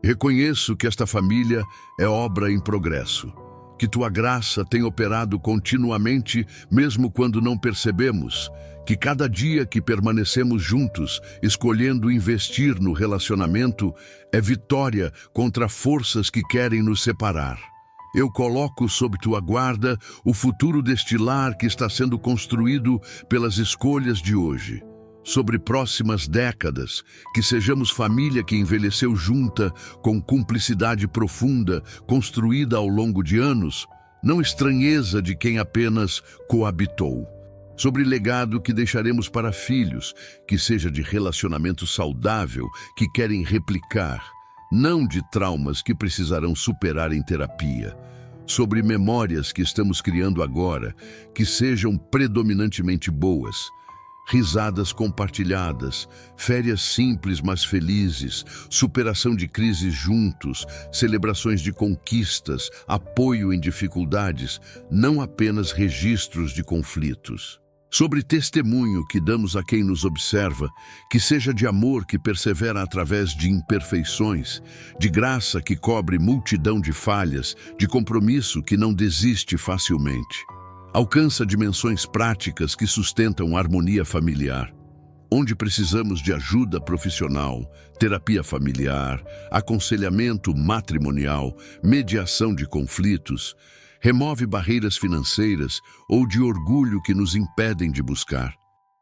Reconheço que esta família é obra em progresso, que tua graça tem operado continuamente, mesmo quando não percebemos, que cada dia que permanecemos juntos, escolhendo investir no relacionamento, é vitória contra forças que querem nos separar. Eu coloco sob tua guarda o futuro deste lar que está sendo construído pelas escolhas de hoje. Sobre próximas décadas, que sejamos família que envelheceu junta, com cumplicidade profunda, construída ao longo de anos, não estranheza de quem apenas coabitou. Sobre legado que deixaremos para filhos, que seja de relacionamento saudável, que querem replicar, não de traumas que precisarão superar em terapia. Sobre memórias que estamos criando agora, que sejam predominantemente boas. Risadas compartilhadas, férias simples mas felizes, superação de crises juntos, celebrações de conquistas, apoio em dificuldades, não apenas registros de conflitos. Sobre testemunho que damos a quem nos observa, que seja de amor que persevera através de imperfeições, de graça que cobre multidão de falhas, de compromisso que não desiste facilmente. Alcança dimensões práticas que sustentam a harmonia familiar. Onde precisamos de ajuda profissional, terapia familiar, aconselhamento matrimonial, mediação de conflitos, remove barreiras financeiras ou de orgulho que nos impedem de buscar.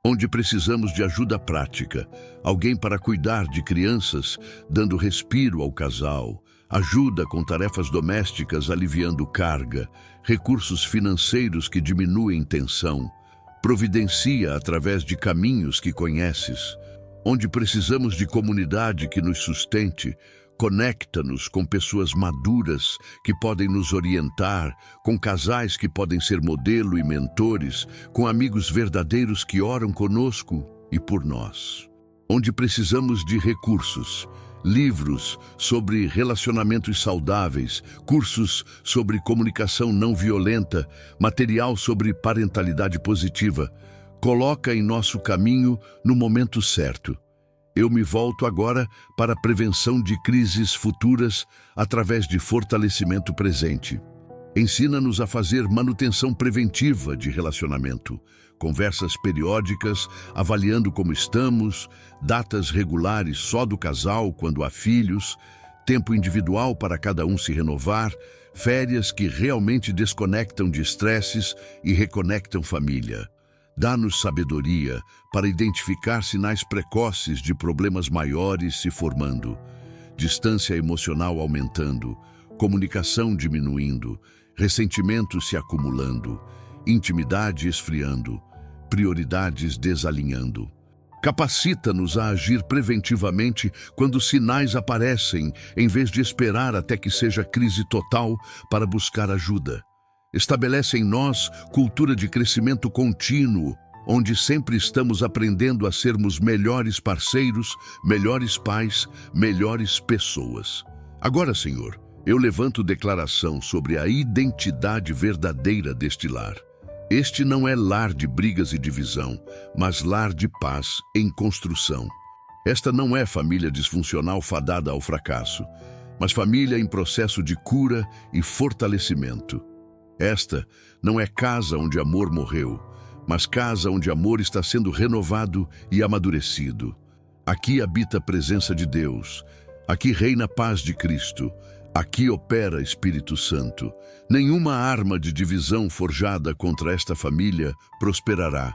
Onde precisamos de ajuda prática, alguém para cuidar de crianças, dando respiro ao casal, ajuda com tarefas domésticas aliviando carga, recursos financeiros que diminuem tensão, providencia através de caminhos que conheces. Onde precisamos de comunidade que nos sustente, conecta-nos com pessoas maduras que podem nos orientar, com casais que podem ser modelo e mentores, com amigos verdadeiros que oram conosco e por nós. Onde precisamos de recursos, livros sobre relacionamentos saudáveis, cursos sobre comunicação não violenta, material sobre parentalidade positiva, coloca em nosso caminho no momento certo. Eu me volto agora para a prevenção de crises futuras através de fortalecimento presente. Ensina-nos a fazer manutenção preventiva de relacionamento, conversas periódicas, avaliando como estamos, datas regulares só do casal quando há filhos, tempo individual para cada um se renovar, férias que realmente desconectam de estresses e reconectam família. Dá-nos sabedoria para identificar sinais precoces de problemas maiores se formando, distância emocional aumentando, comunicação diminuindo, ressentimento se acumulando, intimidade esfriando, prioridades desalinhando. Capacita-nos a agir preventivamente quando sinais aparecem, em vez de esperar até que seja crise total para buscar ajuda. Estabelece em nós cultura de crescimento contínuo, onde sempre estamos aprendendo a sermos melhores parceiros, melhores pais, melhores pessoas. Agora, Senhor, eu levanto declaração sobre a identidade verdadeira deste lar. Este não é lar de brigas e divisão, mas lar de paz em construção. Esta não é família disfuncional fadada ao fracasso, mas família em processo de cura e fortalecimento. Esta não é casa onde amor morreu, mas casa onde amor está sendo renovado e amadurecido. Aqui habita a presença de Deus, aqui reina a paz de Cristo, aqui opera Espírito Santo. Nenhuma arma de divisão forjada contra esta família prosperará,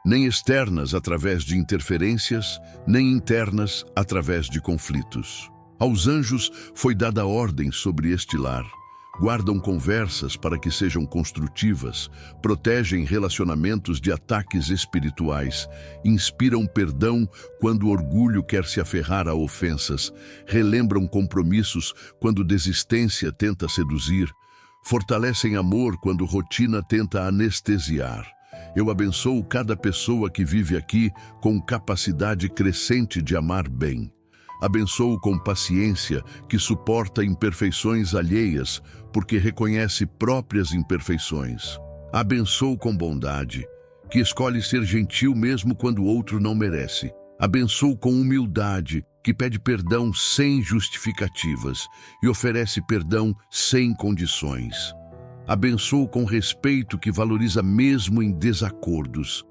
nem externas através de interferências, nem internas através de conflitos. Aos anjos foi dada ordem sobre este lar. guardam conversas para que sejam construtivas, protegem relacionamentos de ataques espirituais, inspiram perdão quando o orgulho quer se aferrar a ofensas, relembram compromissos quando desistência tenta seduzir, fortalecem amor quando rotina tenta anestesiar. Eu abençoo cada pessoa que vive aqui com capacidade crescente de amar bem. Abençoo com paciência que suporta imperfeições alheias, porque reconhece próprias imperfeições. Abençoo com bondade, que escolhe ser gentil mesmo quando o outro não merece. Abençoo com humildade, que pede perdão sem justificativas e oferece perdão sem condições. Abençoo com respeito, que valoriza mesmo em desacordos.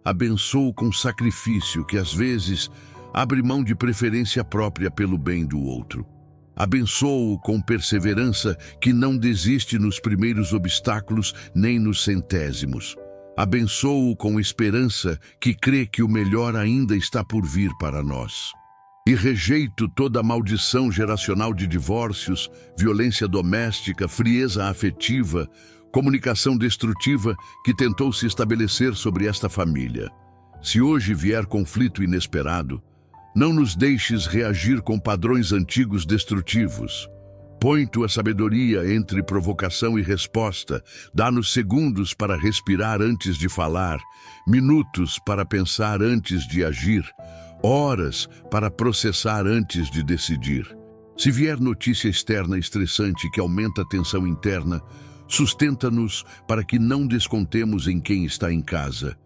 Abençoo com sacrifício, que às vezes abre mão de preferência própria pelo bem do outro. Abençoo com perseverança, que não desiste nos primeiros obstáculos nem nos centésimos. Abençoo com esperança, que crê que o melhor ainda está por vir para nós. E rejeito toda maldição geracional de divórcios, violência doméstica, frieza afetiva, comunicação destrutiva que tentou se estabelecer sobre esta família. Se hoje vier conflito inesperado, não nos deixes reagir com padrões antigos destrutivos. Põe tua sabedoria entre provocação e resposta. Dá-nos segundos para respirar antes de falar, minutos para pensar antes de agir, horas para processar antes de decidir. Se vier notícia externa estressante que aumenta a tensão interna, sustenta-nos para que não descontemos em quem está em casa.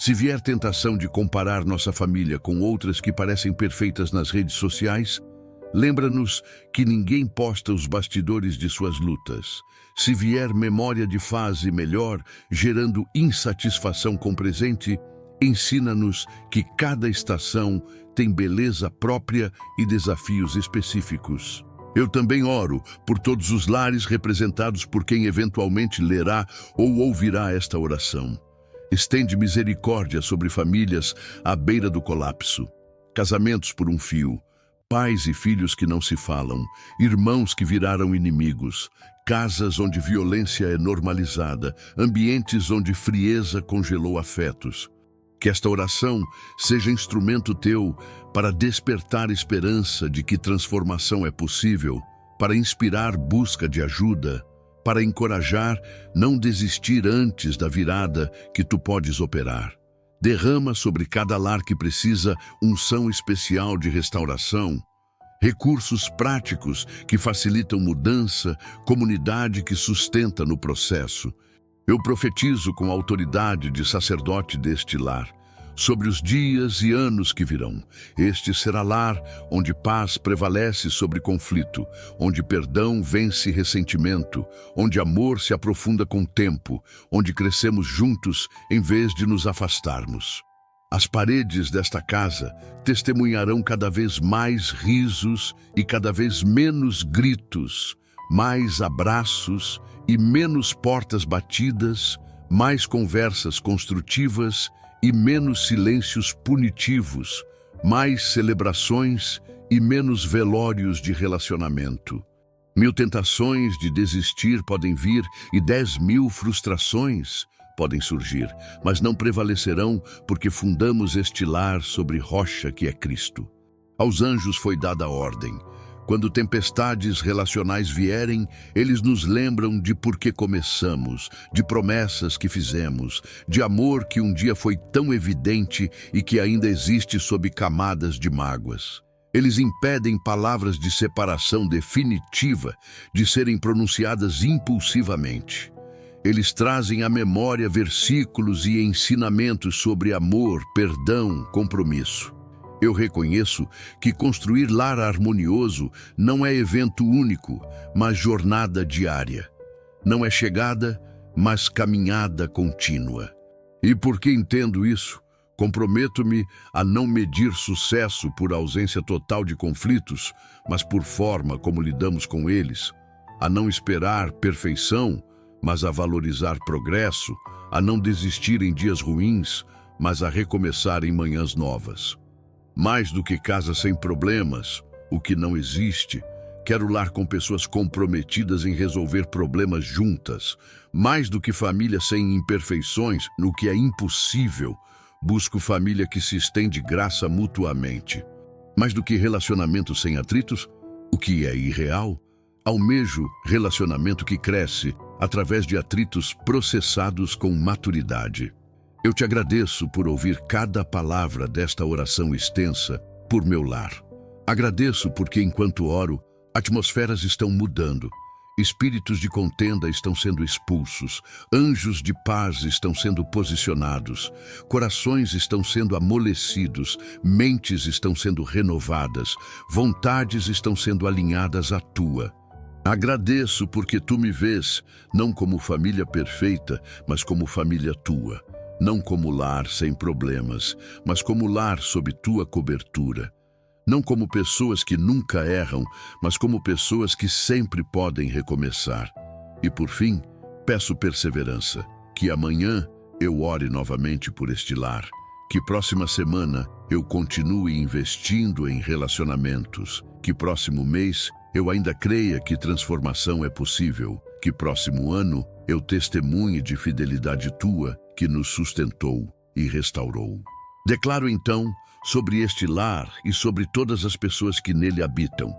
Se vier tentação de comparar nossa família com outras que parecem perfeitas nas redes sociais, lembra-nos que ninguém posta os bastidores de suas lutas. Se vier memória de fase melhor, gerando insatisfação com o presente, ensina-nos que cada estação tem beleza própria e desafios específicos. Eu também oro por todos os lares representados por quem eventualmente lerá ou ouvirá esta oração. Estende misericórdia sobre famílias à beira do colapso, casamentos por um fio, pais e filhos que não se falam, irmãos que viraram inimigos, casas onde violência é normalizada, ambientes onde frieza congelou afetos. Que esta oração seja instrumento teu para despertar esperança de que transformação é possível, para inspirar busca de ajuda, para encorajar não desistir antes da virada que tu podes operar. Derrama sobre cada lar que precisa unção especial de restauração, recursos práticos que facilitam mudança, comunidade que sustenta no processo. Eu profetizo com a autoridade de sacerdote deste lar, sobre os dias e anos que virão. Este será lar onde paz prevalece sobre conflito, onde perdão vence ressentimento, onde amor se aprofunda com o tempo, onde crescemos juntos em vez de nos afastarmos. As paredes desta casa testemunharão cada vez mais risos e cada vez menos gritos, mais abraços e menos portas batidas, mais conversas construtivas e menos silêncios punitivos, mais celebrações e menos velórios de relacionamento. 1000 tentações de desistir podem vir e 10.000 frustrações podem surgir, mas não prevalecerão porque fundamos este lar sobre rocha que é Cristo. Aos anjos foi dada a ordem. Quando tempestades relacionais vierem, eles nos lembram de por que começamos, de promessas que fizemos, de amor que um dia foi tão evidente e que ainda existe sob camadas de mágoas. Eles impedem palavras de separação definitiva de serem pronunciadas impulsivamente. Eles trazem à memória versículos e ensinamentos sobre amor, perdão, compromisso. Eu reconheço que construir lar harmonioso não é evento único, mas jornada diária. Não é chegada, mas caminhada contínua. E porque entendo isso, comprometo-me a não medir sucesso por ausência total de conflitos, mas por forma como lidamos com eles, a não esperar perfeição, mas a valorizar progresso, a não desistir em dias ruins, mas a recomeçar em manhãs novas. Mais do que casa sem problemas, o que não existe, Quero lar com pessoas comprometidas em resolver problemas juntas. Mais do que família sem imperfeições, no que é impossível, busco família que se estende graça mutuamente. Mais do que relacionamento sem atritos, o que é irreal, almejo relacionamento que cresce através de atritos processados com maturidade. Eu te agradeço por ouvir cada palavra desta oração extensa por meu lar. Agradeço porque, enquanto oro, atmosferas estão mudando, espíritos de contenda estão sendo expulsos, anjos de paz estão sendo posicionados, corações estão sendo amolecidos, mentes estão sendo renovadas, vontades estão sendo alinhadas à tua. Agradeço porque tu me vês, não como família perfeita, mas como família tua. Não como lar sem problemas, mas como lar sob tua cobertura. Não como pessoas que nunca erram, mas como pessoas que sempre podem recomeçar. E por fim, peço perseverança, que amanhã eu ore novamente por este lar, que próxima semana eu continue investindo em relacionamentos, que próximo mês eu ainda creia que transformação é possível, que próximo ano eu testemunhe de fidelidade tua que nos sustentou e restaurou. Declaro então sobre este lar e sobre todas as pessoas que nele habitam.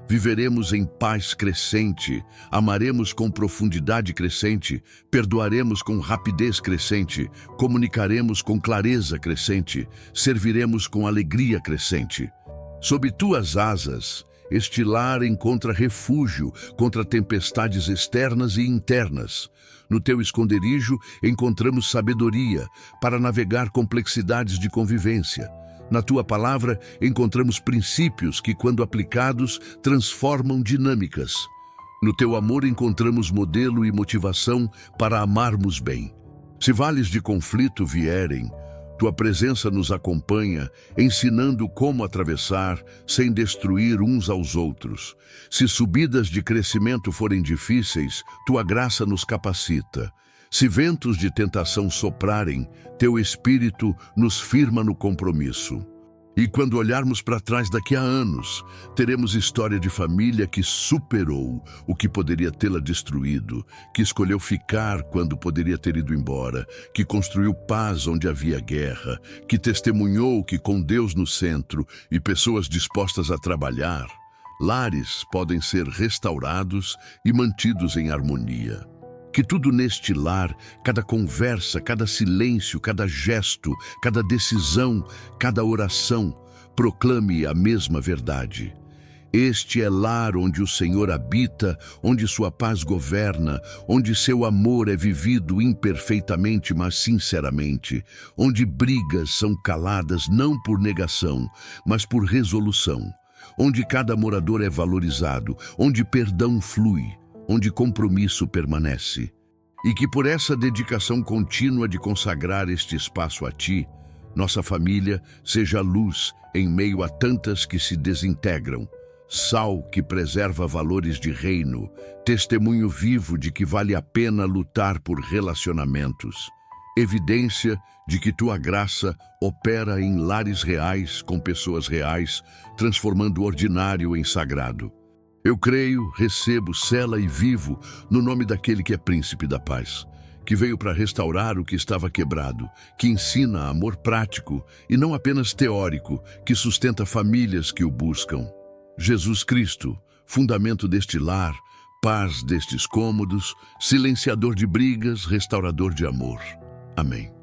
Viveremos em paz crescente, amaremos com profundidade crescente, perdoaremos com rapidez crescente, comunicaremos com clareza crescente, serviremos com alegria crescente. Sob tuas asas, este lar encontra refúgio contra tempestades externas e internas. No teu esconderijo encontramos sabedoria para navegar complexidades de convivência. Na tua palavra encontramos princípios que, quando aplicados, transformam dinâmicas. No teu amor encontramos modelo e motivação para amarmos bem. Se vales de conflito vierem, tua presença nos acompanha, ensinando como atravessar sem destruir uns aos outros. Se subidas de crescimento forem difíceis, tua graça nos capacita. Se ventos de tentação soprarem, teu Espírito nos firma no compromisso. E quando olharmos para trás daqui a anos, teremos história de família que superou o que poderia tê-la destruído, que escolheu ficar quando poderia ter ido embora, que construiu paz onde havia guerra, que testemunhou que com Deus no centro e pessoas dispostas a trabalhar, lares podem ser restaurados e mantidos em harmonia. Que tudo neste lar, cada conversa, cada silêncio, cada gesto, cada decisão, cada oração, proclame a mesma verdade. Este é lar onde o Senhor habita, onde sua paz governa, onde seu amor é vivido imperfeitamente, mas sinceramente, onde brigas são caladas não por negação, mas por resolução, onde cada morador é valorizado, onde perdão flui, onde compromisso permanece. E que por essa dedicação contínua de consagrar este espaço a ti, nossa família seja luz em meio a tantas que se desintegram, sal que preserva valores de reino, testemunho vivo de que vale a pena lutar por relacionamentos, evidência de que tua graça opera em lares reais com pessoas reais, transformando o ordinário em sagrado. Eu creio, recebo, sela e vivo no nome daquele que é príncipe da paz, que veio para restaurar o que estava quebrado, que ensina amor prático e não apenas teórico, que sustenta famílias que o buscam. Jesus Cristo, fundamento deste lar, paz destes cômodos, silenciador de brigas, restaurador de amor. Amém.